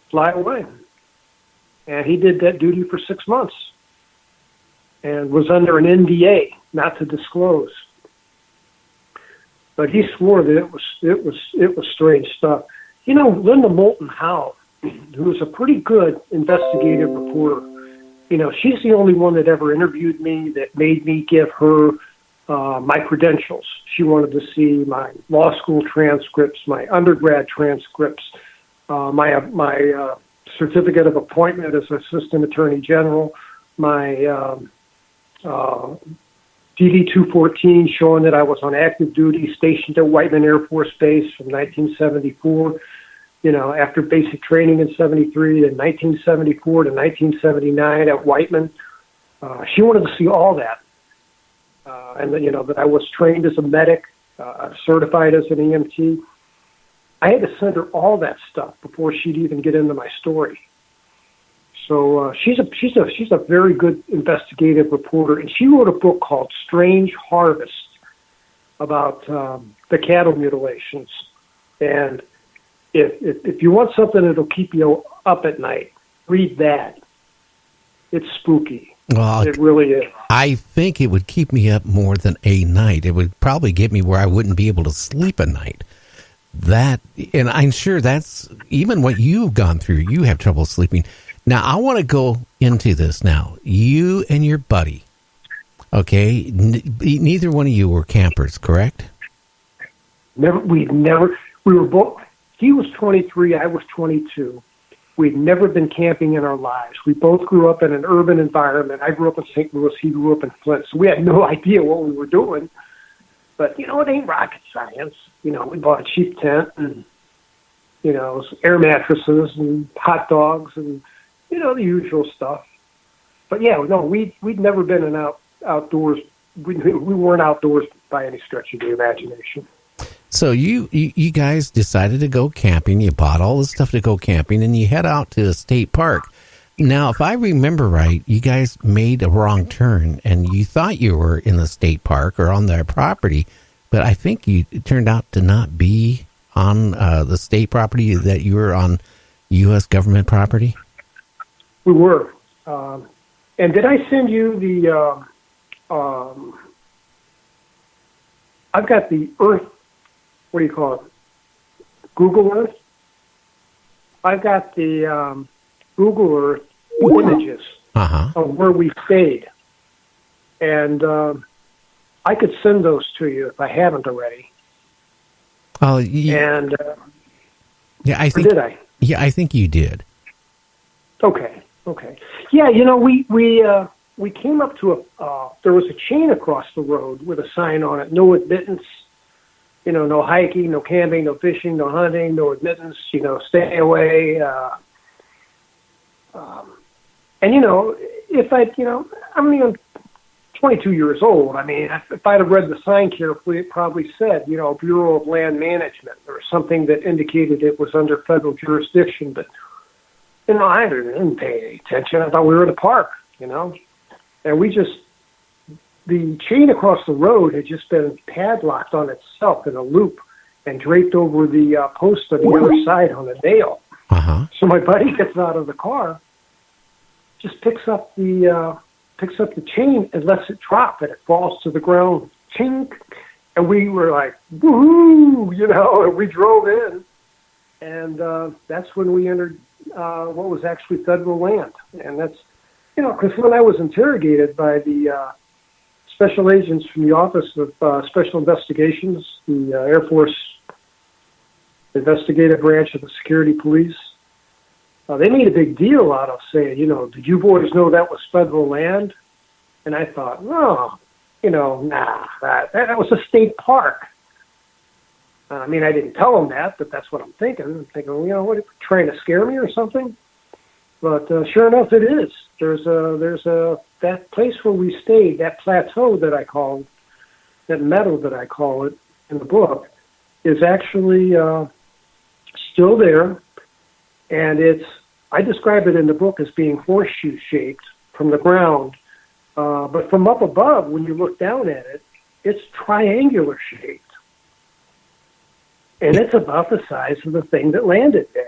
fly away. And he did that duty for 6 months and was under an NDA not to disclose. But he swore that it was strange stuff. You know, Linda Moulton Howe, who was a pretty good investigative reporter, you know, she's the only one that ever interviewed me that made me give her my credentials. She wanted to see my law school transcripts, my undergrad transcripts, my certificate of appointment as Assistant Attorney General, my DD-214 showing that I was on active duty stationed at Whiteman Air Force Base from 1974, you know, after basic training in 73 and 1974 to 1979 at Whiteman. She wanted to see all that. And then, you know, that I was trained as a medic, certified as an EMT. I had to send her all that stuff before she'd even get into my story. So she's a very good investigative reporter, and she wrote a book called Strange Harvest about the cattle mutilations. And if you want something that'll keep you up at night, read that. It's spooky. Well, it really is. I think it would keep me up more than a night. It would probably get me where I wouldn't be able to sleep at night. That, and I'm sure that's even what you've gone through. You have trouble sleeping. Now, I want to go into this now. You and your buddy, okay? Neither one of you were campers, correct? We were both, he was 23, I was 22. We'd never been camping in our lives. We both grew up in an urban environment. I grew up in St. Louis, he grew up in Flint, so we had no idea what we were doing. But, you know, it ain't rocket science. You know, we bought a cheap tent and, you know, air mattresses and hot dogs and, you know, the usual stuff. But, yeah, no, we'd never been outdoors. We weren't outdoors by any stretch of the imagination. So you guys decided to go camping. You bought all the stuff to go camping, and you head out to a state park. Now, if I remember right, you guys made a wrong turn, and you thought you were in the state park or on their property, but I think it turned out to not be on the state property, that you were on U.S. government property? We were. And did I send you the... I've got the Earth... What do you call it? Google Earth? I've got the Google Earth images of where we stayed. And I could send those to you if I haven't already. Oh, yeah. And yeah, I think did I? Yeah, I think you did. Okay. Yeah, you know, we came up to there was a chain across the road with a sign on it, no admittance. You know, no hiking, no camping, no fishing, no hunting, no admittance, you know, stay away. And, you know, if I'm 22 years old. I mean, if I'd have read the sign carefully, it probably said, you know, Bureau of Land Management or something that indicated it was under federal jurisdiction. But, you know, I didn't pay any attention. I thought we were in a park, you know. And the chain across the road had just been padlocked on itself in a loop and draped over the post on the other side on a nail. So my buddy gets out of the car, just picks up the chain and lets it drop, and it falls to the ground. Chink! And we were like, woohoo! You know, and we drove in. And that's when we entered what was actually federal land. And that's, you know, because when I was interrogated by the special agents from the Office of Special Investigations, the Air Force investigative branch of the security police, they made a big deal out of saying, you know, did you boys know that was federal land? And I thought, no, you know, nah, that was a state park. I mean, I didn't tell them that, but that's what I'm thinking. I'm thinking, you know, what, are you trying to scare me or something? But sure enough, it is. There's that place where we stayed, that plateau that I called, that meadow that I call it in the book, is actually still there, and I describe it in the book as being horseshoe-shaped from the ground, but from up above, when you look down at it, it's triangular-shaped, and it's about the size of the thing that landed there.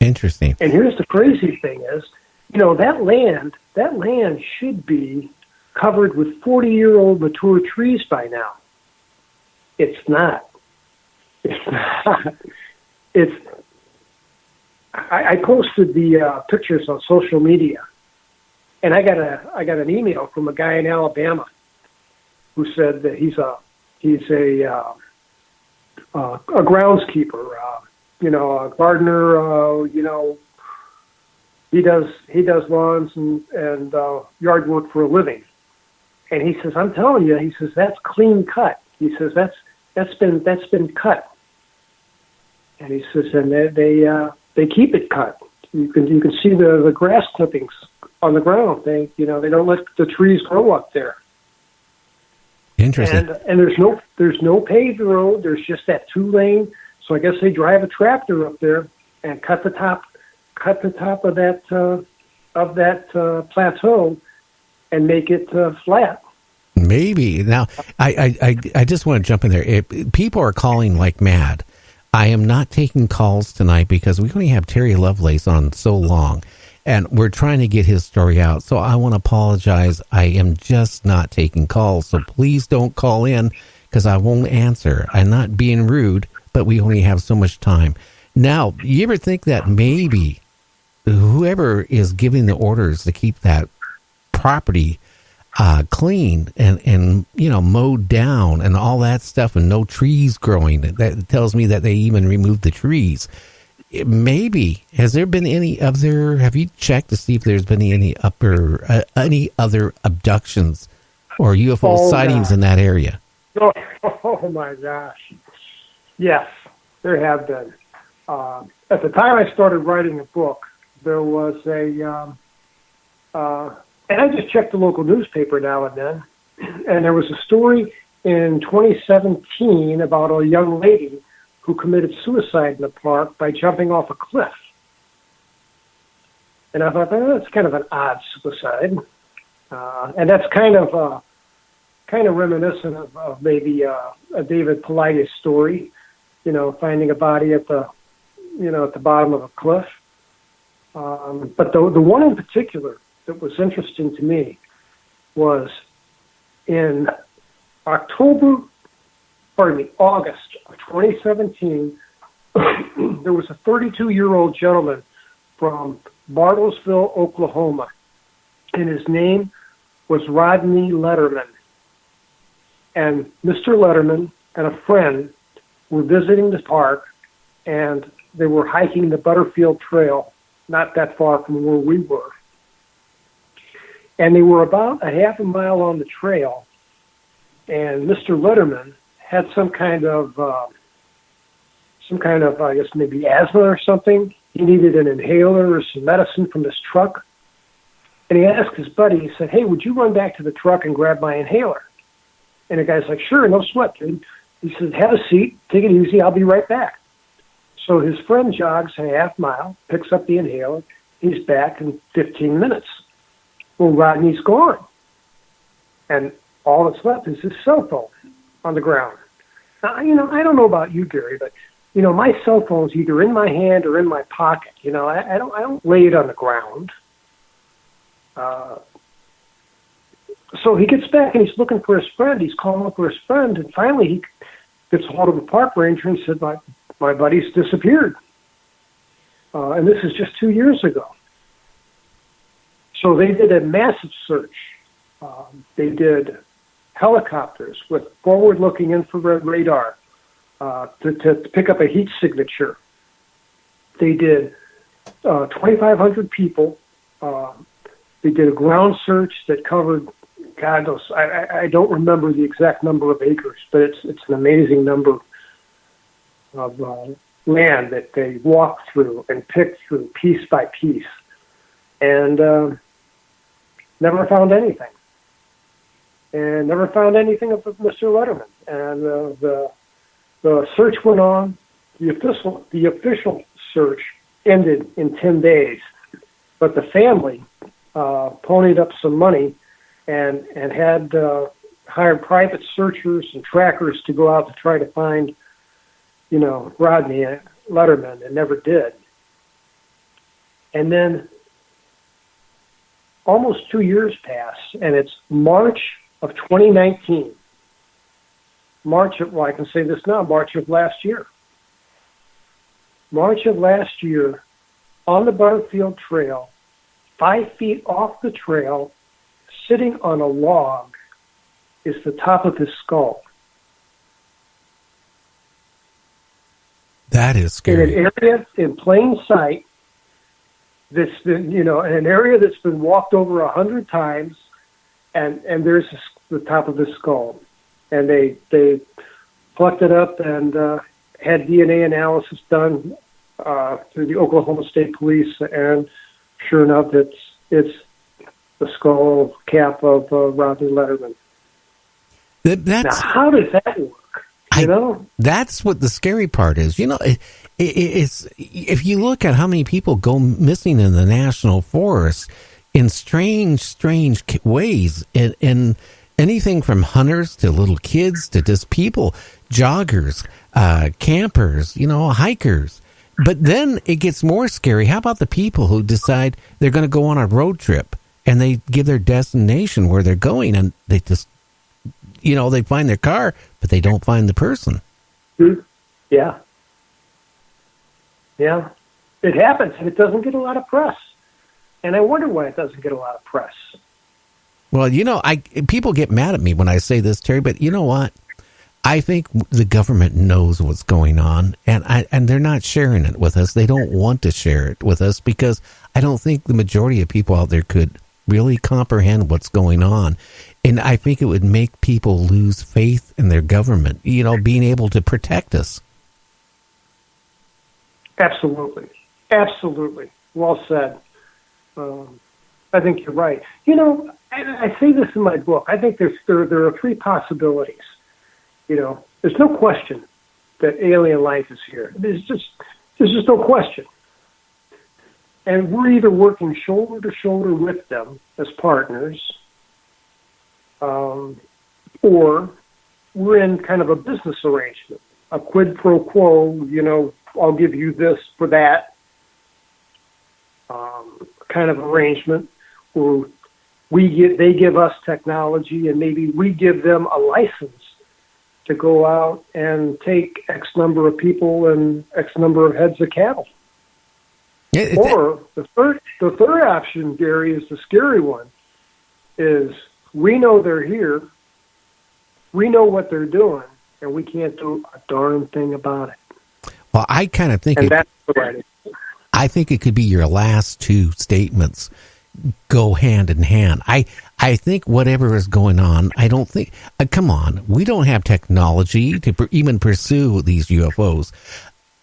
Interesting. And here's the crazy thing is, that land should be covered with 40-year-old mature trees by now. It's not. It's not. I posted the pictures on social media, and I got an email from a guy in Alabama who said that he's a groundskeeper, a gardener, he does lawns and yard work for a living. And he says, I'm telling you, he says, that's clean cut. He says, that's been cut. And he says, and they keep it cut. You can see the grass clippings on the ground. They don't let the trees grow up there. Interesting. And there's no paved road. There's just that 2-lane. So I guess they drive a tractor up there and cut the top of that plateau and make it flat. Maybe. Now, I just want to jump in there. People are calling like mad. I am not taking calls tonight because we only have Terry Lovelace on so long, and we're trying to get his story out. So I want to apologize. I am just not taking calls. So please don't call in because I won't answer. I'm not being rude, but we only have so much time. Now, you ever think that maybe whoever is giving the orders to keep that property clean and mowed down and all that stuff and no trees growing, that tells me that they even removed the trees. Maybe has there been any other? Have you checked to see if there's been any other abductions or UFO sightings in that area? Oh my gosh! Yes, there have been. At the time I started writing a book, there was and I just checked the local newspaper now and then, and there was a story in 2017 about a young lady who committed suicide in the park by jumping off a cliff. And I thought, that's kind of an odd suicide. And that's kind of reminiscent of maybe a David Paulides story, finding a body at the bottom of a cliff. But the one in particular that was interesting to me was in August of 2017, there was a 32-year-old gentleman from Bartlesville, Oklahoma, and his name was Rodney Letterman. And Mr. Letterman and a friend were visiting the park, and they were hiking the Butterfield Trail, not that far from where we were. And they were about a half a mile on the trail, and Mr. Letterman had some kind of, I guess maybe asthma or something. He needed an inhaler or some medicine from his truck. And he asked his buddy, he said, hey, would you run back to the truck and grab my inhaler? And the guy's like, sure, no sweat, dude. He said, have a seat, take it easy, I'll be right back. So his friend jogs a half mile, picks up the inhaler, he's back in 15 minutes. Well, Rodney's gone. And all that's left is his cell phone on the ground. Now, I don't know about you, Gary, but, my cell phone's either in my hand or in my pocket. I don't lay it on the ground. So he gets back and he's looking for his friend. He's calling for his friend. And finally he gets a hold of a park ranger and said, my buddy's disappeared. And this is just 2 years ago. So they did a massive search. They did helicopters with forward-looking infrared radar to pick up a heat signature. They did 2,500 people. They did a ground search that covered, God knows, I don't remember the exact number of acres, but it's an amazing number of land that they walked through and picked through piece by piece. And never found anything. And never found anything of Mr. Letterman. And the search went on. The official search ended in 10 days. But the family ponied up some money and had hired private searchers and trackers to go out to try to find, Rodney Letterman, and never did. And then almost 2 years pass, and it's March of 2019. I can say this now, March of last year. March of last year, on the Butterfield Trail, 5 feet off the trail, sitting on a log, is the top of his skull. That is scary. In an area in plain sight, that's been, in an area that's been walked over 100 times, and there's the top of his skull. And they plucked it up and had DNA analysis done through the Oklahoma State Police, and sure enough, it's the skull cap of Rodney Letterman. Now, how does that work? That's what the scary part is. It's if you look at how many people go missing in the national forest in strange ways, and anything from hunters to little kids to just people, joggers, campers, hikers. But then it gets more scary. How about the people who decide they're going to go on a road trip and they give their destination where they're going, and they just, they find their car, but they don't find the person. Yeah. Yeah. It happens, and it doesn't get a lot of press. And I wonder why it doesn't get a lot of press. Well, people get mad at me when I say this, Terry, but you know what? I think the government knows what's going on, and they're not sharing it with us. They don't want to share it with us because I don't think the majority of people out there could really comprehend what's going on. And I think it would make people lose faith in their government, being able to protect us. Absolutely. Absolutely. Well said. I think you're right. I say this in my book. I think there are 3 possibilities. There's no question that alien life is here. There's just no question. And we're either working shoulder to shoulder with them as partners, or we're in kind of a business arrangement, a quid pro quo, I'll give you this for that kind of arrangement, where they give us technology and maybe we give them a license to go out and take X number of people and X number of heads of cattle. Or the third option, Gary, is the scary one, is we know they're here, we know what they're doing, and we can't do a darn thing about it. Well, I kind of think I think it could be your last 2 statements go hand in hand. I think whatever is going on, I don't think, come on, we don't have technology to even pursue these UFOs.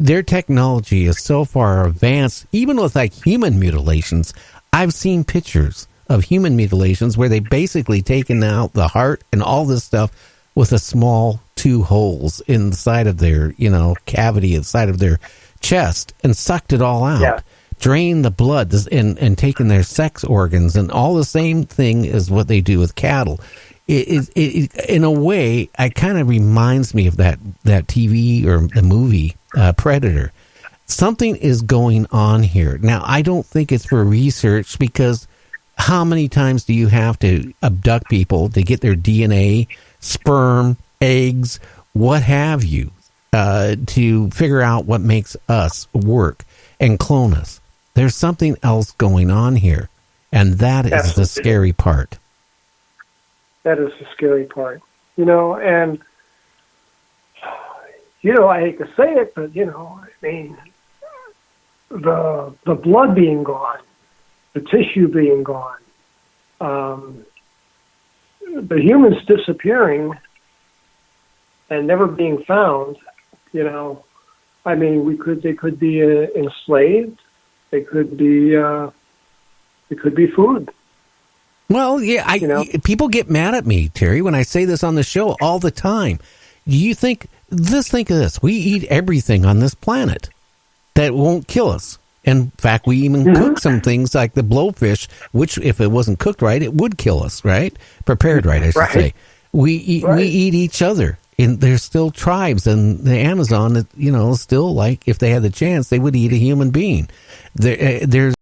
Their technology is so far advanced, even with human mutilations. I've seen pictures of human mutilations where they've basically taken out the heart and all this stuff with a small 2 holes inside of their, cavity inside of their chest and sucked it all out. Yeah. Drained the blood and taken their sex organs, and all the same thing as what they do with cattle. It in a way, it kind of reminds me of that TV or the movie Predator. Something is going on here. Now, I don't think it's for research, because how many times do you have to abduct people to get their DNA, sperm, eggs, what have you, to figure out what makes us work and clone us? There's something else going on here, and that is the scary part. That is the scary part, and I hate to say it, but the blood being gone, the tissue being gone, the humans disappearing and never being found. They could be enslaved. They could be food. Well, yeah, people get mad at me, Terry, when I say this on the show all the time. Do you think of this. We eat everything on this planet that won't kill us. In fact, we even cook some things like the blowfish, which if it wasn't cooked right, it would kill us, right? Prepared right, I should say. We eat each other. And there's still tribes in the Amazon that, still, like, if they had the chance, they would eat a human being. There's